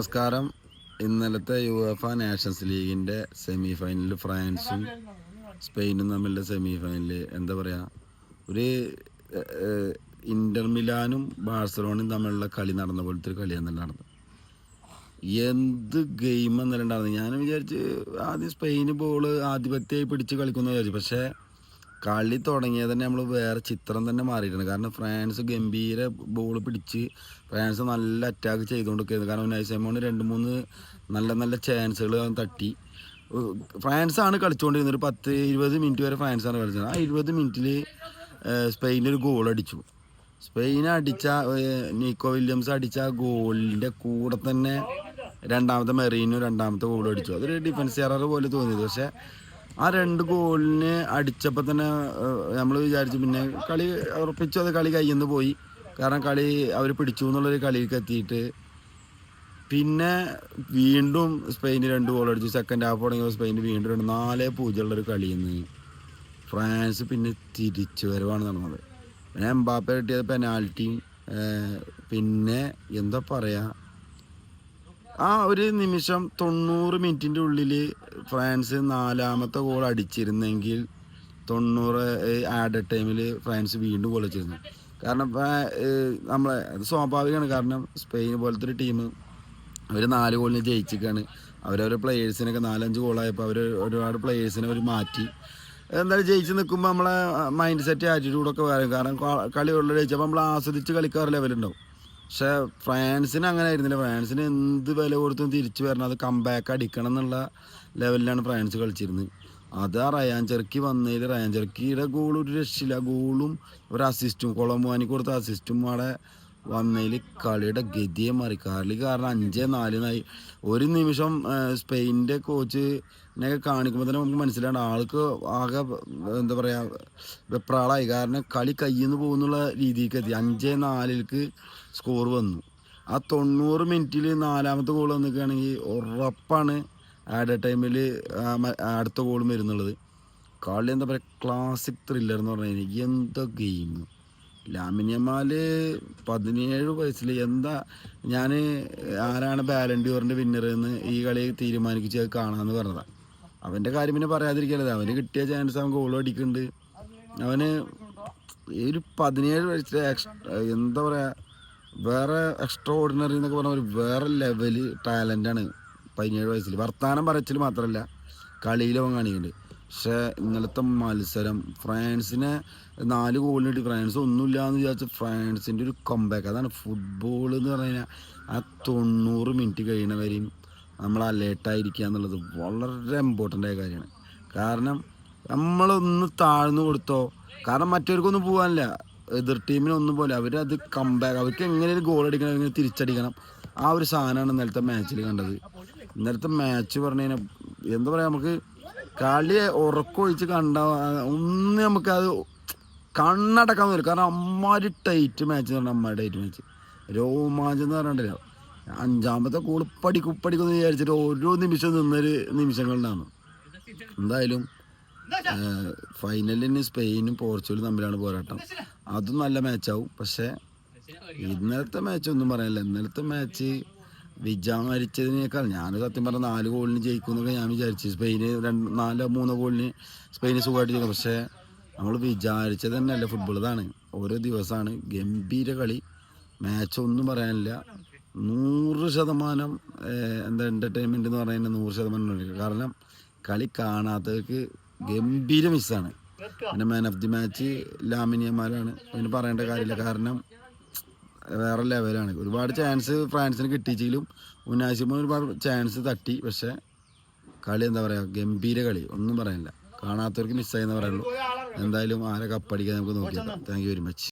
നമസ്കാരം. ഇന്നലത്തെ UEFA nations ലീഗിൻ്റെ സെമി ഫൈനലിൽ ഫ്രാൻസും സ്പെയിനും തമ്മിലുള്ള സെമി ഫൈനലിൽ എന്താ പറയുക, ഒരു ഇൻ്റർ മിലാനും ബാഴ്സലോണയും തമ്മിലുള്ള കളി നടന്ന പോലത്തെ ഒരു കളിയാണ് നടന്നത്. എന്ത് ഗെയിം എന്നല്ല ഉണ്ടായിരുന്നത്. ഞാൻ വിചാരിച്ച് ആദ്യം സ്പെയിന് ബോൾ ആധിപത്യമായി പിടിച്ച് കളിക്കുമെന്ന് വിചാരിച്ചു. പക്ഷേ കളി തുടങ്ങിയത് തന്നെ നമ്മൾ വേറെ ചിത്രം തന്നെ മാറിയിട്ടുണ്ട്. കാരണം ഫ്രാൻസ് ഗംഭീര ബോൾ പിടിച്ച് ഫ്രാൻസ് നല്ല അറ്റാക്ക് ചെയ്തുകൊണ്ടിരിക്കുന്നത്. കാരണം ഉനായ് സിമോൺ 2-3 നല്ല നല്ല ചാൻസുകൾ തട്ടി. ഫ്രാൻസാണ് കളിച്ചുകൊണ്ടിരുന്നത്. ഒരു 10-20 മിനിറ്റ് വരെ ഫ്രാൻസാണ് കളിച്ചത്. ആ 20 മിനിറ്റിൽ സ്പെയിനൊരു ഗോൾ അടിച്ചു. സ്പെയിൻ അടിച്ച നീക്കോ വില്യംസ് അടിച്ച ഗോളിൻ്റെ കൂടെ തന്നെ രണ്ടാമത്തെ മെറീനും രണ്ടാമത്തെ ഗോൾ അടിച്ചു. അതൊരു ഡിഫൻസ് എറർ പോലെ തോന്നിയത്. പക്ഷേ ആ 2 ഗോളിന് അടിച്ചപ്പോൾ തന്നെ നമ്മൾ വിചാരിച്ചു പിന്നെ കളി ഉറപ്പിച്ചു, അത് കളി കയ്യിൽ നിന്ന് പോയി. കാരണം കളി അവർ പിടിച്ചു എന്നുള്ളൊരു കളിയിലേക്ക് എത്തിയിട്ട് പിന്നെ വീണ്ടും സ്പെയിന് 2 ഗോൾ അടിച്ചു. സെക്കൻഡ് ഹാഫ് തുടങ്ങിയപ്പോൾ സ്പെയിന് വീണ്ടും 4-0 ഉള്ളൊരു കളിയിൽ നിന്ന് ഫ്രാൻസ് പിന്നെ തിരിച്ചു വരവാണ് നടന്നത്. പിന്നെ എംബാപ്പെ കിട്ടിയത് പെനാൽറ്റിയും പിന്നെ എന്താ പറയുക, ആ ഒരു നിമിഷം 90 മിനിറ്റിൻ്റെ ഉള്ളിൽ ഫ്രാൻസ് 4ാമത്തെ ഗോൾ അടിച്ചിരുന്നെങ്കിൽ 90 ആഡഡ് ടൈമിൽ ഫ്രാൻസ് വീണ്ടും ഗോൾ അടിച്ചിരുന്നു. കാരണം നമ്മളെ അത് സ്വാഭാവികമാണ്. കാരണം സ്പെയിൻ പോലത്തെ ഒരു ടീം അവർ 4 ഗോളിന് ജയിച്ചിരിക്കുകയാണ്. അവരവരുടെ പ്ലെയേഴ്സിനൊക്കെ 4-5 ഗോളായപ്പോൾ അവർ ഒരുപാട് പ്ലെയേഴ്സിനെ അവർ മാറ്റി. എന്തായാലും ജയിച്ച് നിൽക്കുമ്പോൾ നമ്മളെ മൈൻഡ് സെറ്റ് ആറ്റിറ്റ്യൂഡൊക്കെ വരും. കാരണം കളി ഉള്ള ജയിച്ചപ്പോൾ നമ്മൾ ആസ്വദിച്ച് കളിക്കാറ് ലെവലുണ്ടാവും. പക്ഷേ ഫ്രാൻസിന് അങ്ങനെ ആയിരുന്നില്ല. ഫ്രാൻസിന് എന്ത് വില കൊടുത്തും തിരിച്ചു വരണം, അത് കംബാക്ക് അടിക്കണം എന്നുള്ള ലെവലിലാണ് ഫ്രാൻസ് കളിച്ചിരുന്നത്. അത് ആ റയാൻ ചെർക്കി വന്നതിൽ റയാൻ ചെർക്കിയുടെ ഗോൾ ഒരു രക്ഷയില്ല. ഗോളും ഒരു അസിസ്റ്റും കൊളംബുവാനിക്ക് കൊടുത്ത അസിസ്റ്റും അവിടെ വന്നതിൽ കളിയുടെ ഗതിയെ മാറി. കളി കാരണം 5-4 ഒരു നിമിഷം സ്പെയിനിൻ്റെ കോച്ചിനെയൊക്കെ കാണിക്കുമ്പോൾ തന്നെ നമുക്ക് മനസ്സിലാണ്ട് ആൾക്ക് ആകെ എന്താ പറയുക വെപ്രാളായി. കാരണം കളി കയ്യിൽ നിന്ന് പോകുന്നുള്ള രീതിക്ക് എത്തി. 5-4 സ്കോർ വന്നു. ആ 90 മിനിറ്റിൽ 4ാമത്തെ ഗോൾ വന്നിക്കുകയാണെങ്കിൽ ഉറപ്പാണ് ആഡ് ടൈമിൽ അടുത്ത ഗോളും വരുന്നുള്ളത്. കളി എന്താ പറയുക, ക്ലാസിക് ത്രില്ലർ എന്ന് പറഞ്ഞു കഴിഞ്ഞാൽ എന്താ ഗെയിം. ലാമിൻ യമാൽ 17 വയസ്സിൽ എന്താ, ഞാൻ ആരാണ് ബാലൻഡിയോറിൻ്റെ വിന്നർ എന്ന് ഈ കളി തീരുമാനിച്ച് കാണാമെന്ന് പറഞ്ഞതാണ്. അവൻ്റെ കാര്യം പിന്നെ പറയാതിരിക്കരുത്. അവന് കിട്ടിയ ചാൻസ് അവൻ ഗോൾ അടിക്കുന്നുണ്ട്. അവന് ഒരു 17 വയസ്സിൽ എന്താ പറയുക, വേറെ എക്സ്ട്രാ ഓർഡിനറി എന്നൊക്കെ പറഞ്ഞാൽ ഒരു വേറെ ലെവല് ടാലൻ്റാണ്. 17 വയസ്സിൽ വർത്തമാനം പറച്ചിൽ മാത്രമല്ല കളിയിലവൻ കാണിക്കുന്നുണ്ട്. പക്ഷേ ഇന്നലത്തെ മത്സരം ഫ്രാൻസിനെ 4 ഗോളിന് കിട്ടി. ഫ്രാൻസ് ഒന്നുമില്ല എന്ന് വിചാരിച്ച ഫ്രാൻസിൻ്റെ ഒരു കംബാക്ക്. അതാണ് ഫുട്ബോൾ എന്ന് പറഞ്ഞു കഴിഞ്ഞാൽ. ആ 90 മിനിറ്റ് കഴിയുന്നവരെയും നമ്മൾ അലേർട്ടായിരിക്കുക എന്നുള്ളത് വളരെ ഇമ്പോർട്ടൻ്റ് ആയ കാര്യമാണ്. കാരണം നമ്മളൊന്ന് താഴ്ന്നു കൊടുത്തോ, കാരണം മറ്റവർക്കൊന്നും പോകാനില്ല, എതിർ ടീമിനൊന്നും പോലെ അവരത് കംബാക്ക്, അവർക്ക് എങ്ങനെയും ഗോൾ അടിക്കണം, എങ്ങനെ തിരിച്ചടിക്കണം, ആ ഒരു സാധനമാണ് ഇന്നലത്തെ മാച്ചിൽ കണ്ടത്. ഇന്നലത്തെ മാച്ച് പറഞ്ഞു കഴിഞ്ഞാൽ എന്താ പറയുക, നമുക്ക് കളി ഉറക്കൊഴിച്ച് കണ്ട ഒന്ന് നമുക്കത് കണ്ണടക്കാൻ വരും. കാരണം അമ്മാര് ടൈറ്റ് മാച്ച് എന്ന് പറഞ്ഞാൽ അമ്മാര് ടൈറ്റ് മാച്ച്, രോമാഞ്ചം എന്ന് പറഞ്ഞിട്ടില്ല. 5ാമത്തെ ഗോൾ കുപ്പടിക്കുമെന്ന് വിചാരിച്ചിട്ട് ഓരോ നിമിഷം നിന്നൊരു നിമിഷങ്ങളിലാണ്. എന്തായാലും ഫൈനലിന് സ്പെയിനും പോർച്ചുഗലും തമ്മിലാണ് പോരാട്ടം. അതും നല്ല മാച്ചാവും. പക്ഷേ ഇന്നലത്തെ മാച്ച് ഒന്നും പറയാനില്ല. ഇന്നലത്തെ മാച്ച് വിചാരിച്ചതിനേക്കാൾ, ഞാൻ സത്യം പറഞ്ഞാൽ 4 ഗോളിന് ജയിക്കുമെന്നൊക്കെ ഞാൻ വിചാരിച്ചു. സ്പെയിന് 4-3 ഗോളിന് സ്പെയിന് സുഖമായിട്ട് ജയിക്കും. പക്ഷേ നമ്മൾ വിചാരിച്ചത് തന്നെയല്ല ഫുട്ബോൾ. ഇതാണ് ഓരോ ദിവസമാണ് ഗംഭീര കളി. മാച്ച് ഒന്നും പറയാനില്ല. 100% എന്താ എൻ്റർടൈൻമെൻറ്റ് എന്ന് പറയുന്നത് 100%. കാരണം കളി കാണാത്തവർക്ക് ഗംഭീര മിസ്സാണ്. പിന്നെ man of the match Lamine യമാലാണ്. അതിന് പറയേണ്ട കാര്യമില്ല. കാരണം വേറെ ലെവലാണ്. ഒരുപാട് ചാൻസ് ഫ്രാൻസിന് കിട്ടിച്ചെങ്കിലും ഉനായ് സിമോൺ ഒരുപാട് ചാൻസ് തട്ടി. പക്ഷേ കളി എന്താ പറയുക, ഗംഭീര കളി, ഒന്നും പറയാനില്ല. കാണാത്തവർക്ക് മിസ്സായെന്ന് പറയുള്ളൂ. എന്തായാലും ആരെ കപ്പടിക്കാൻ നമുക്ക് നോക്കിയേക്കാം. Thank you very much.